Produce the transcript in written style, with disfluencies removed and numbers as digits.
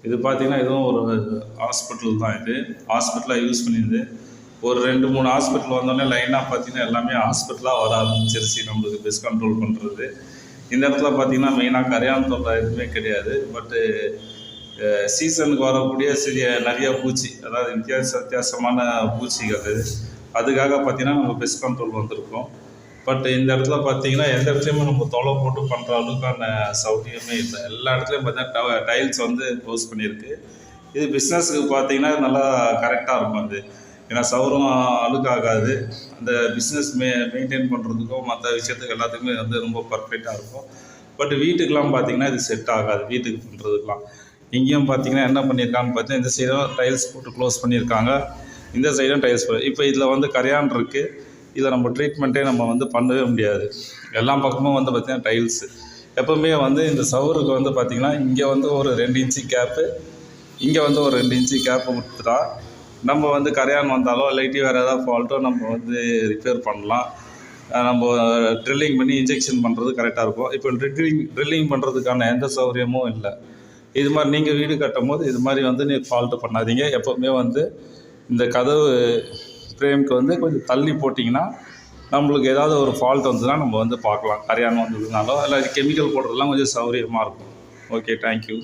இது பார்த்திங்கன்னா இதுவும் ஒரு ஹாஸ்பிட்டல் தான். இது ஹாஸ்பிட்டலாக யூஸ் பண்ணியிருந்தது. ஒரு 2-3 ஹாஸ்பிட்டல் வந்தோடனே லைனாக பார்த்திங்கன்னா எல்லாமே ஹாஸ்பிட்டலாக வர ஆரம்பிச்சிருச்சு நம்மளுக்கு பெஸ்ட் கண்ட்ரோல் பண்ணுறது. இந்த இடத்துல பார்த்திங்கன்னா மெயினாக கரையான் தொல்லை எதுவுமே கிடையாது. பட்டு சீசனுக்கு வரக்கூடிய நிறைய பூச்சி, அதாவது வித்தியாசமான பூச்சிகள் அதுக்காக பார்த்திங்கன்னா நம்ம பெஸ்ட் கண்ட்ரோல் வந்திருக்கோம். பட் இந்த இடத்துல பார்த்திங்கன்னா எந்த இடத்துலையுமே நம்ம தொலை போட்டு பண்ணுற அளவுக்கான சௌகரியமே இல்லை. எல்லா இடத்துலையும் பார்த்திங்கன்னா டைல்ஸ் வந்து க்ளோஸ் பண்ணியிருக்கு. இது பிஸ்னஸுக்கு பார்த்திங்கன்னா நல்லா கரெக்டாக இருக்கும் அது. ஏன்னா சவுரும் அழுக்காகாது. அந்த பிஸ்னஸ் மெயின்டைன் பண்ணுறதுக்கும் மற்ற விஷயத்துக்கு எல்லாத்துக்குமே வந்து ரொம்ப பர்ஃபெக்டாக இருக்கும். பட் வீட்டுக்கெலாம் பார்த்திங்கன்னா இது செட் ஆகாது. வீட்டுக்கு பண்ணுறதுக்கெலாம் இங்கேயும் பார்த்திங்கன்னா என்ன பண்ணியிருக்காங்கன்னு பார்த்தீங்கன்னா இந்த சைடும் டைல்ஸ் போட்டு க்ளோஸ் பண்ணியிருக்காங்க, இந்த சைடும் டைல்ஸ் போட்டு. இப்போ இதில் வந்து கரையான் இருக்குது. இதில் நம்ம ட்ரீட்மெண்ட்டே நம்ம வந்து பண்ணவே முடியாது. எல்லா பக்கமும் வந்து பார்த்திங்கன்னா டைல்ஸு. எப்போவுமே வந்து இந்த சவுருக்கு வந்து பார்த்திங்கன்னா இங்கே வந்து ஒரு 2 இன்ச்சு கேப்பு, இங்கே வந்து ஒரு 2 இன்ச்சு கேப்பு கொடுத்துட்டா நம்ம வந்து கரையான் வந்தாலோ இல்லாட்டி வேறு ஏதாவது ஃபால்ட்டோ நம்ம வந்து ரிப்பேர் பண்ணலாம். நம்ம ட்ரில்லிங் பண்ணி இன்ஜெக்ஷன் பண்ணுறது கரெக்டாக இருக்கும். இப்போ ட்ரில்லிங் பண்ணுறதுக்கான எந்த சௌகரியமும் இல்லை. இது மாதிரி நீங்கள் வீடு கட்டும் போது இது மாதிரி வந்து ஃபால்ட்டு பண்ணாதீங்க. எப்போவுமே வந்து இந்த கதவு ஃப்ரேம்க்கு வந்து கொஞ்சம் தள்ளி போட்டிங்கன்னா நம்மளுக்கு ஏதாவது ஒரு ஃபால்ட் வந்ததுன்னா நம்ம வந்து பார்க்கலாம். கரையான் வந்ததுனாலோ இல்லை கெமிக்கல் போடுறதுலாம் கொஞ்சம் சௌகரியமாக இருக்கும். Okay, thank you.